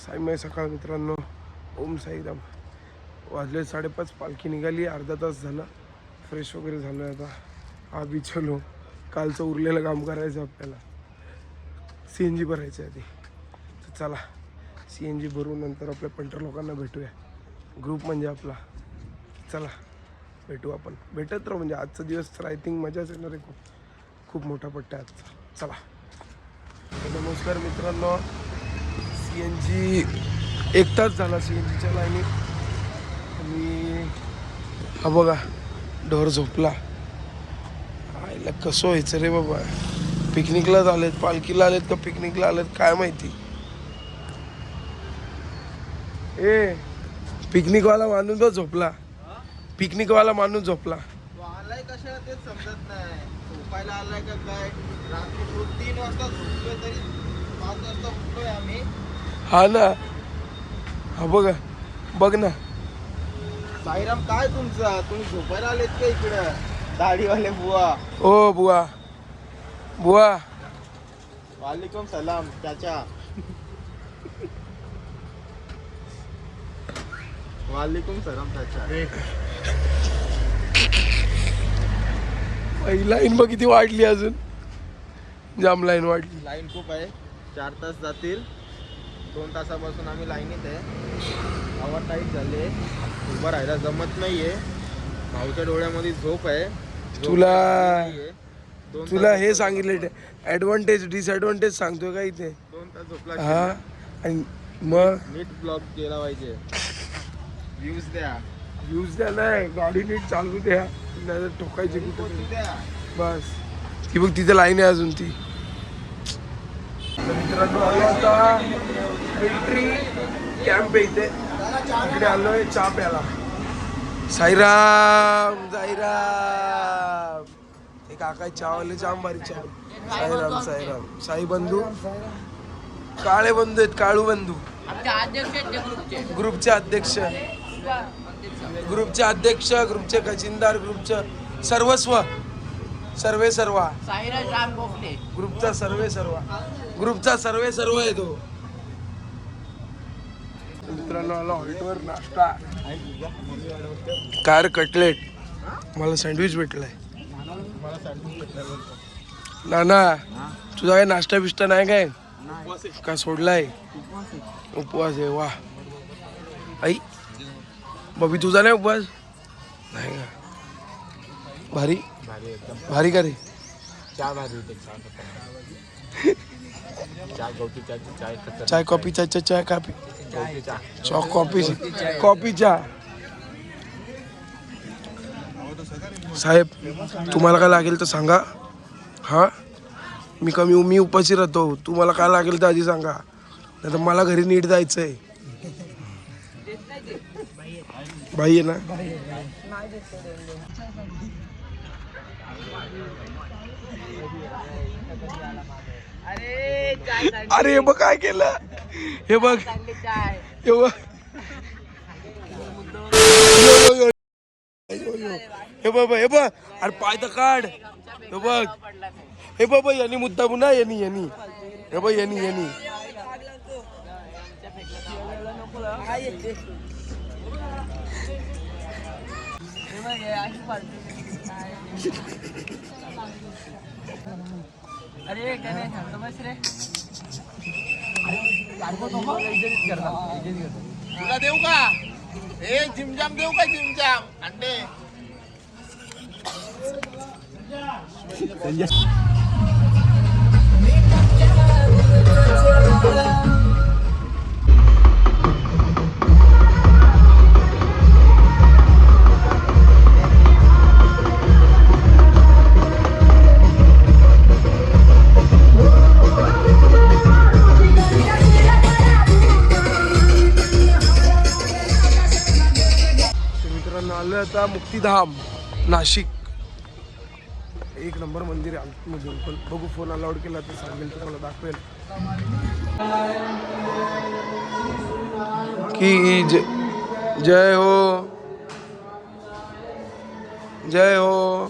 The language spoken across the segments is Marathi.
साईमय सकाळ मित्रांनो. ओम साईराम. वाजले 5:30. पालखी निघाली. अर्धा तास झाला. फ्रेश वगैरे झालो आहे आता. हा बिछलो. कालचं उरलेलं काम करायचं आपल्याला. CNG भरायचं आहे आधी. तर चला CNG भरून नंतर आपल्या पंटर लोकांना भेटूया. ग्रुप म्हणजे आपला. चला भेटू आपण. भेटत राहू म्हणजे आजचा दिवस तर आय थिंक मजाच येणार आहे. खूप मोठा पट्टा आहे आजचा. चला. नमस्कार मित्रांनो. CNG 1 तास झाला CNGच्या लाईनीत. आणि हा बघा ढोर झोपला. आईला कसं व्हायचं रे बाबा. पिकनिकलाच आलेत, पालखीला आलेत का पिकनिकला आलेत काय माहिती. ए पिकनिकवाला माणूस तो झोपला. पिकनिकवाला माणूस झोपला. आलाय कशा तेच समजत नाही. झोपायला आलाय का काय. रात्री 3 वाजता झोपलोय तरी 5 वाजता उठलोय आम्ही. हा ना. हा बघा बघ ना. साईराम काय तुमचा. तुम्ही झोपायला आलेत का इकडं. दाढीवाले बुवा. ओ बुवा. बुवा वालेकुम सलाम चाचा. वालेकुम सलाम चाचा. लाईन बघ किती वाढली. अजून जाम लाईन वाढली. लाईन खूप आहे. 4 तास जातील. 2 तासापासून आम्ही लाईनीत आहे. आवाज टाईट झाले. उभं राहायला जमत नाहीये. भाऊच्या डोळ्यामध्ये झोप आहे. तुला हे सांगितले ॲडव्हान्टेज डिसएडव्हान्टेज सांगतोय का इथे. 2 तास झोपला. हा आणि मग नीट ब्लॉग केला पाहिजे. व्ह्यूज द्या नाही. गाडी नीट चालू द्या. नाही ठोकायची कुठे द्या. बस. ती बघ तिथे लाईन आहे अजून ती. मित्रांनो आलो आता मिलिटरी कॅम्प आहे इथे. इकडे आलोय चहा प्याला. साईराम साईराम. हे काका चहावाले जाम भारी चहा. साईराम साईराम. साई बंधू काळे बंधू आहेत. काळू बंधू ग्रुपचे अध्यक्ष. ग्रुपचे खजिनदार. ग्रुपचं सर्वस्व सर्वे सर्वा. ग्रुपचा सर्वे सर्व आहे तो. मित्रांनो आला हॉल्टवर नाश्ता. Car cutlet. मला सँडविच भेटलाय. नाना तुझा काय नाश्ता बिष्टा नाही काय का सोडलाय. उपवास आहे. वा आई बबी तुझा नाही उपवास नाही का. भारी भारी का रे. चाय कॉफी चाय कॉफी कॉफी चहा. साहेब तुम्हाला काय लागेल तर सांगा. हा मी उपाशी राहतो. तुम्हाला काय लागेल तर आधी सांगा. नाही तर मला घरी नीट जायचंय. भाई आहे ना. अरे हे बघ काय केलं. हे बघ हे बघ अरे पाय तर काढ. हे बघ हे बाबा यांनी मुद्दा पुन्हा यांनी हे बघ यांनी अरे काय बस रे. तुला देऊ का. ए जिमजाम देऊ का. जिमजाम अंडे. आलोय आता मुक्तिधाम नाशिक. एक नंबर मंदिर आहे आतमधून. पण बघू फोन अलाउड केला तर सांगेल तुम्हाला दाखवेल. की जय हो जय हो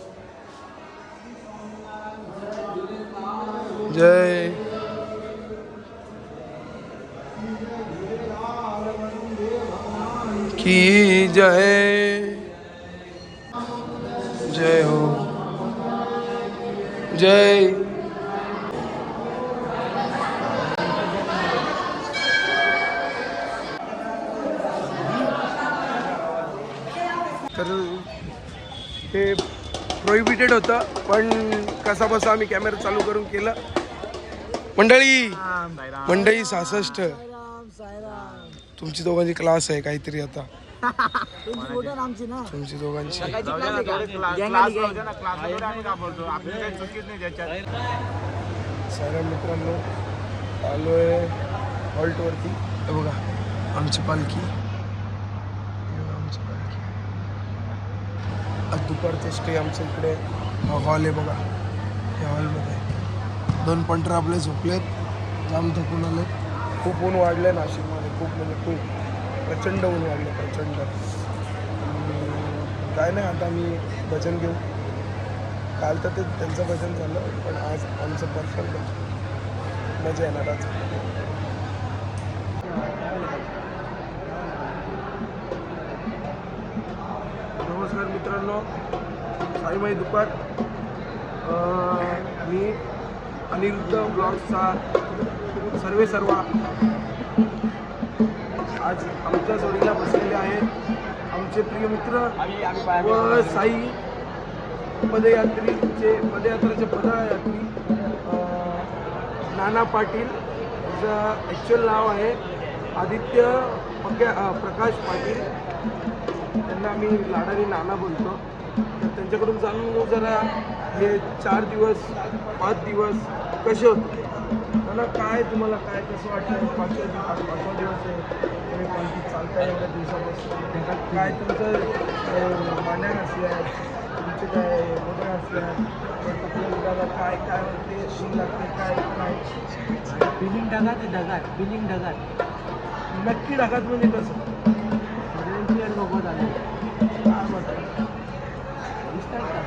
जय की जय. जय हो जय. तर ते प्रोहिबिटेड होतं पण कसा बसा आम्ही कॅमेरा चालू करून केलं. मंडळी 66 तुमची दोघांची क्लास आहे काहीतरी आता. तुमची दोघांची साऱ्या मित्रांनो आलो आहे हॉल्टवरती. हे बघा आमची पालखी. आज दुपारचं स्टे आमच्या इकडे हॉल आहे बघा. या हॉलमध्ये 2 पंटर आपले झोपलेत, जाम थकून आले. खूप ऊन वाढले नाशिकमध्ये, खूप म्हणजे खूप प्रचंड ऊन वाढले, प्रचंड. काय नाही आता आम्ही भजन घेऊ. काल तर ते त्यांचं भजन झालं पण आज आमचं पर्सनल भजन. मजा येणार आज. नमस्कार मित्रांनो, साईमाई दुपार. मी अनिरुद्ध ब्लॉग्सचा सर्वा आज आमच्या जोडीला बसलेले आहेत आमचे प्रिय मित्र व साई पदयात्रेचे पदयात्री नाना पाटील. त्याचं ॲक्च्युअल नाव आहे आदित्य प्रकाश पाटील. त्यांना आम्ही लाडाने नाना बोलतो. तर त्यांच्याकडून जाणून घेऊ जरा हे 4 दिवस 5 दिवस कसे होते. मला काय तुम्हाला काय कसं वाटतं. 5वा दिवस आहे तुम्ही पालखीत चालताय एवढ्या दिवसापासून. काय तुमचं मांड्या असल्या तुमचे काय मोदक असल्या काय काय होते शीन लागते काय काय बिलिंग ढगात बिलिंग ढगात नक्की ढगात म्हणजे कसं बघत आले काय म्हणतात दिसतात का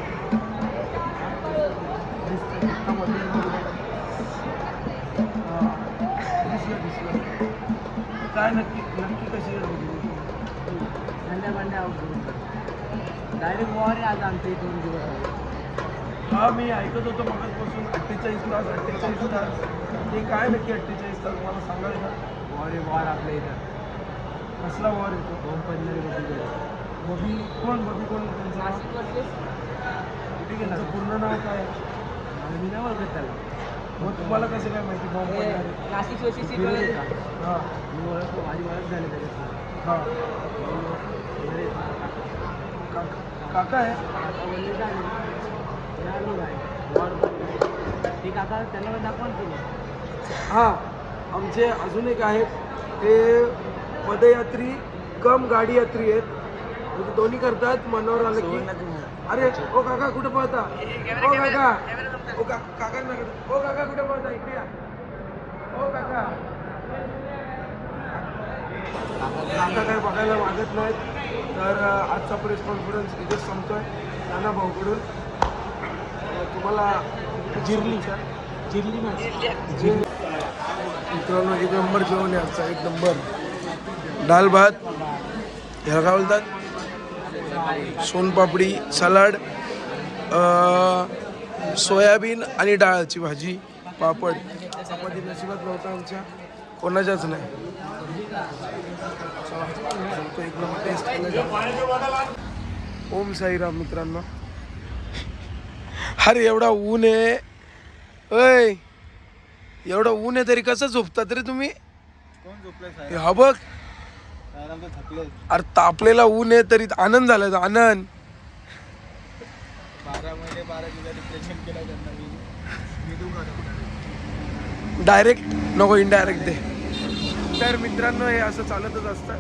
दिसलं काय नक्की कशी भांड्या डायरेक्ट वॉर आहे आज आमच्या 2 दिवस. हा मी ऐकत होतो मगाचपासून 48 तास. ते काय नक्की 48 तास मला सांगाल का. वॉर आपल्या इथं कसला वॉर येतो. बबी कोण त्यांचं ठीक आहे ना. पूर्ण नाव काय मी नाही ओळखत त्याला. मग तुम्हाला कसं काय माहिती बॉम्ब पडणार. नाशिक सोसायटी हां मी ओळखतो, माझी ओळख झाली त्याच्यात. हां काका आहे. ते काका त्यांना दाखवा केलं. हां आमचे अजून एक आहेत ते पदयात्री कम गाडी यात्री आहेत. म्हणजे दोन्ही करतात. मनावर आलं की अरे ओ काका कुठे पळता. ओ काका काकांकडे ओ काका कुठे पळता इकडे या. ओ काका काय बघायला मागत नाहीत. तर आजचा प्रेस कॉन्फरन्स इथेच संपतोय नाना भाऊकडून. तुम्हाला जिरली मित्रांनो एक नंबर जेवण आहे आजचा. एक नंबर दाल भात, ह्याला काय बोलतात सोनपापडी, सलाड, सोयाबीन आणि डाळाची भाजी, पापड. चपाती नशिबात नव्हता आमच्या कोणाच्याच नाही. एक नंबर टेस्ट केलं. ओम साईराम मित्रांनो. अरे एवढा ऊन आहे. अय एवढा ऊन आहे तरी कसं झोपतात रे तुम्ही. कोण झोपले हा बघ थकले. अरे तापलेला ऊन आहे तरी आनंद झाला. आनंद 12 महिने 12 दिवस रिप्लेसमेंट केला त्यांना मी देऊ का डायरेक्ट नको इनडायरेक्ट दे. तर मित्रांनो हे असं चालतच असतं.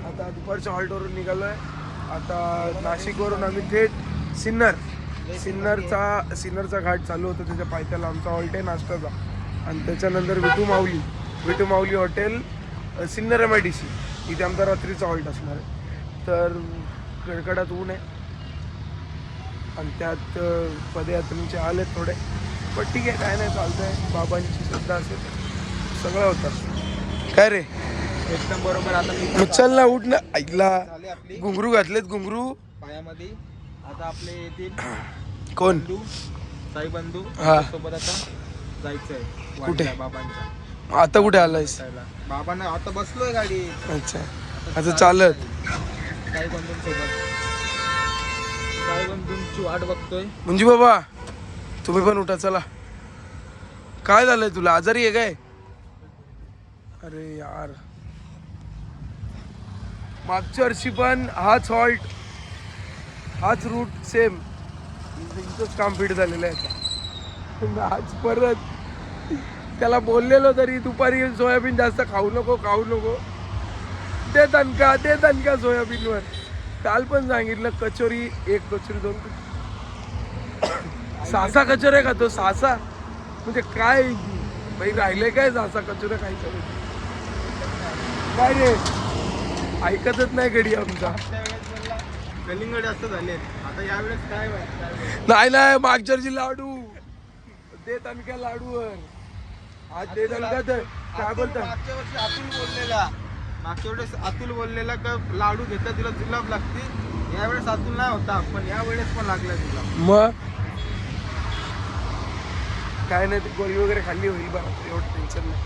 आता दुपारच्या हॉल्टवरून निघालो आहे. आता नाशिकवरून आम्ही थेट सिन्नरचा घाट चालू होता. त्याच्या पायथ्याला आमचा हॉल्ट आहे नाश्त्याचा. आणि त्याच्यानंतर विटू माऊली हॉटेल सिन्नर MIDC इथे आमचा रात्रीचा हॉल्ट असणार आहे. तर कडकडात ऊन आहे आणि त्यात पदयात्रेचे आले थोडे पण ठीक आहे काय नाही चालतं आहे. बाबांची श्रद्धा असेल सगळं होतं. काय रे एकदम बरोबर. आता मी मग चल ना, उठ ना. ऐकला झाली आपली घुंगरू घातलेत, घुंगरू. पायामध्ये. आता आपले येतील कोण? बंधू, साई बंधू. हा. सोबत आता जायचंय कुठे? वाडीला बाबांच्या. आता कुठे आलायस? भेटायला. बाबांना आता बसलोय गाडी. अच्छा, आता चालत. साई बंधूंसोबत. साई बंधूंची वाट बघतोय. म्हणजे बाबा तुम्ही पण उठा, चला. काय झालंय तुला? आजारी आहे काय? अरे यार, मागच्या वर्षी पण हाच हॉल्ट, हाच रूट सेम, इथंच काम फिट झालेलं आहे आता. आज परत त्याला बोललेलो तरी दुपारी सोयाबीन जास्त खाऊ नको, खाऊ नको. ते दणका सोयाबीनवर. काल पण सांगितलं कचोरी, एक कचोरी, 2 सासा कचोऱ्या खातो. सासा म्हणजे काय बाई, राहिले काय सासा कचोऱ्या खायचं? काय रे, ऐकतच नाही गडी आमचा. कलिंगड जास्त झाले आता यावेळेस. काय नाही, मागच्या वर्षी लाडू दे तनक्या लाडूवर. आज दे तनका तर काय बोलतात? मागच्या वर्षी अतुल बोललेला का लाडू घेतला तिला जुलाब लागते. यावेळेस अतुल नाही होता, पण यावेळेस पण लागला जुलाब. मग काय नाही, ती गोळी वगैरे खाल्ली होईल बरं, एवढं टेन्शन नाही.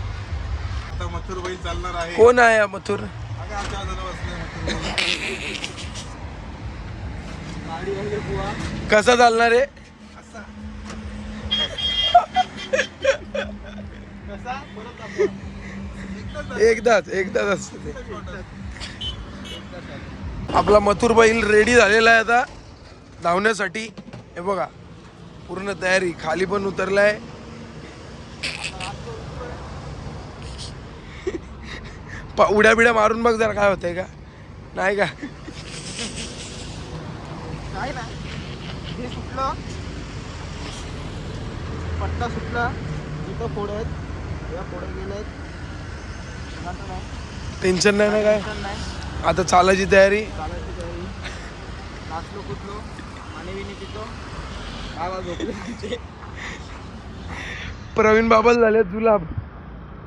आता मथुर बैल चालणार आहे. कोण आहे हा मथुर? गाडी वगैरे बुवा. कसा चालणार आहे? कसा परत आपण एकदाच असतं ते. आपला मथुर बैल रेडी झालेला आहे आता धावण्यासाठी. हे बघा, पूर्ण तयारी. खाली पण उतरलाय. उड्या बिड्या मारून बघ जरा, काय होतंय का नाही का? काय ना हे सुटलं, पट्टा सुटला. इथं फोड आहेत, या फोडे गेलेत. टेन्शन नाही ना काय? टेन्शन नाही. आता चालायची तयारी. चालायची तयारी. नाचलो कुठलो, पाणी बिणी पितो. आवाज झोपले. प्रवीण बाबल झाले जुलाब.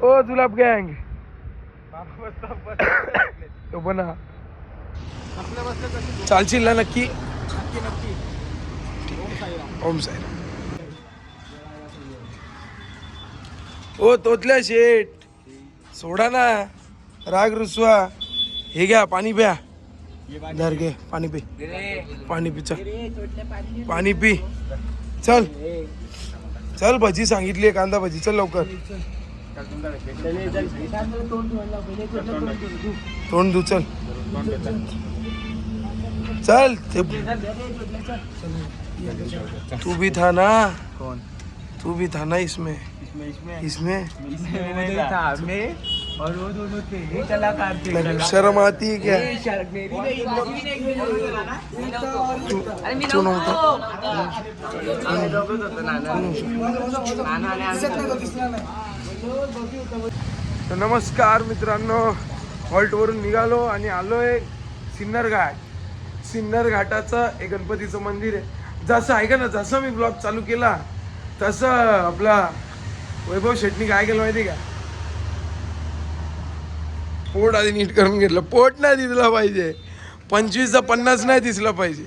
ओ जुलाब गँग, बाबा बसता तो पण हा. बसल्या बसल्या कशी चालशील ना नक्की? नक्की नक्की. ओम साईराम. ओम साईराम. ओ तोतल्या शेठ, सोडा ना राग रुसवा. हे घ्या, पाणी प्या. धर घे, पाणी पी. पाणी पी, चल पाणी पी. चल चल, भजी सांगितली, कांदा भजी. चल लवकर, तोंड धु. चल चल. तू भी था ना? कौन? तू भी था ना इसमें? इसमें और वो दोनों थे, ये कलाकार थे. नहीं, शर्म आती है क्या? तू नव्हता. तर नमस्कार मित्रांनो, हॉल्टवरून निघालो आणि आलोय सिन्नर घाट. सिन्नर घाटाचं एक गणपतीचं मंदिर आहे. जसं ऐका ना, जसं मी ब्लॉग चालू केला तसं आपला वैभव शेटणी काय केलं माहिती का? पोट आधी नीट करून घेतलं. पोट नाही दिसलं पाहिजे, 25चा 50 नाही दिसलं पाहिजे.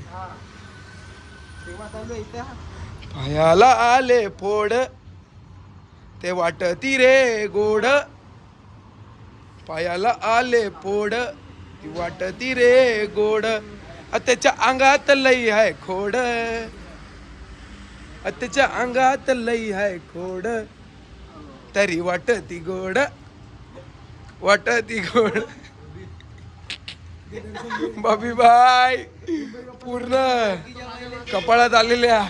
पायाला आले फोड, ते वाटती रे गोड. पायाला आले फोड, ती वाटती रे गोड. त्याच्या अंगात लई आहे खोड, त्याच्या अंगात लई आहे खोड. तरी वाटती गोड, वाटती गोड. बाबी बाय पूर्ण कपाळात आलेल्या.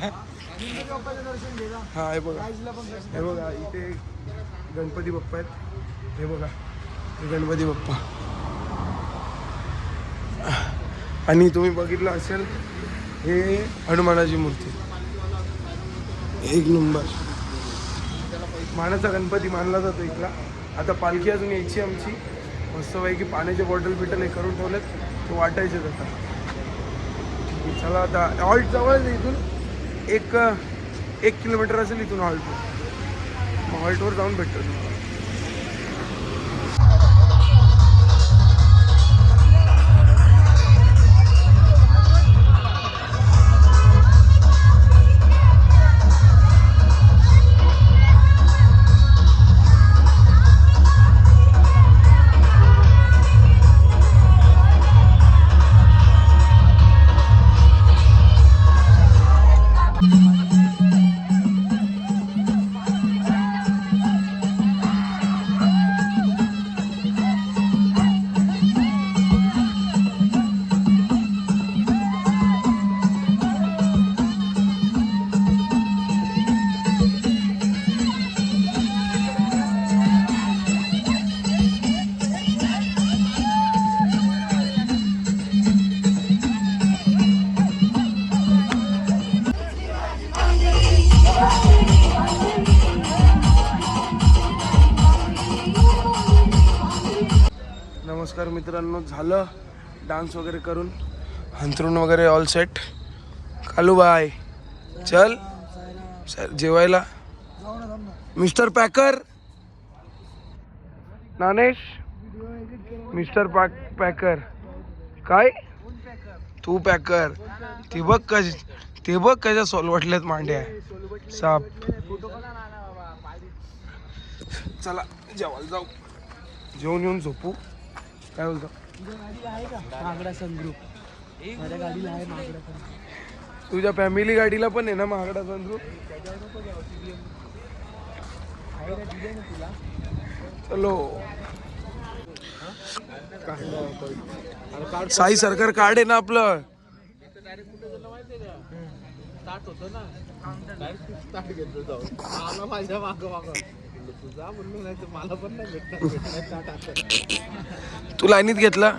हा हे बघा, हे बघा, इथे गणपती बाप्पा आहेत. हे बघा, हे गणपती बाप्पा. आणि तुम्ही बघितलं असेल, हे हनुमानाची मूर्ती. एक नंबर मानाचा गणपती मानला जातो इथला. आता पालखी अजून यायची आमची. मस्तपैकी पाण्याचे बॉटल बिटल हे करून ठेवलेत, ते वाटायचे आता. चला आता हॉल्ट जवळ आहे इथून. 1 किलोमीटर असेल इथून हॉल्ट. मग हॉल्टवर जाऊन भेटतो. नमस्कार मित्रांनो, झालं डान्स वगैरे करून, अंथरूण वगैरे ऑल सेट. कालू बाय चल जेवायला. Mister Packer Nanesh, mister Packer काय तू पॅकर. ते बघ कशा सोलवटल्यात मांड्या साप. चला जेवायला जाऊ, जेवून येऊन झोपू. काय बोलतो? महागडा संग्रुप माझ्या गाडीला आहे महागडा संग्रुप. तुझ्या फॅमिली गाडीला पण आहे ना महागडा संद्रू? चलो साई सरकार कार्ड आहे ना आपलं. स्टार्ट होतं ना, स्टार्ट घेतलं जाऊन मला माझ्या मागं तुझा बोललो नाही तर मला पण नाही भेटणार. तू लाईनीत घेतला?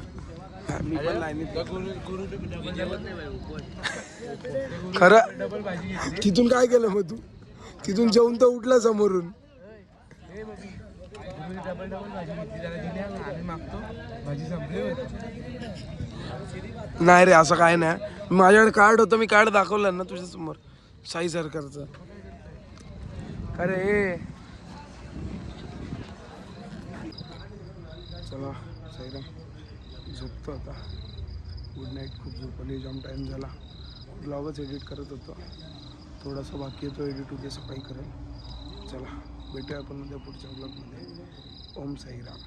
मी पण लाईनीत. खरं तिथून काय केलं मग तू? तिथून जेवून तर उठला समोरून. नाही रे असं काय नाही. माझ्याकडे कार्ड होतं, मी कार्ड दाखवलं ना तुझ्या समोर साई सरकारचं. अरे चला साईराम, झोपतो आता. Good night. खूप झोपली, जाम टाईम झाला. ब्लॉगच एडिट करत होतो, थोडासा बाकी आहे तो एडिट उद्या सकाळी करेल. चला भेटूया आपण उद्या पुढच्या ब्लॉगमध्ये. ओम साईराम.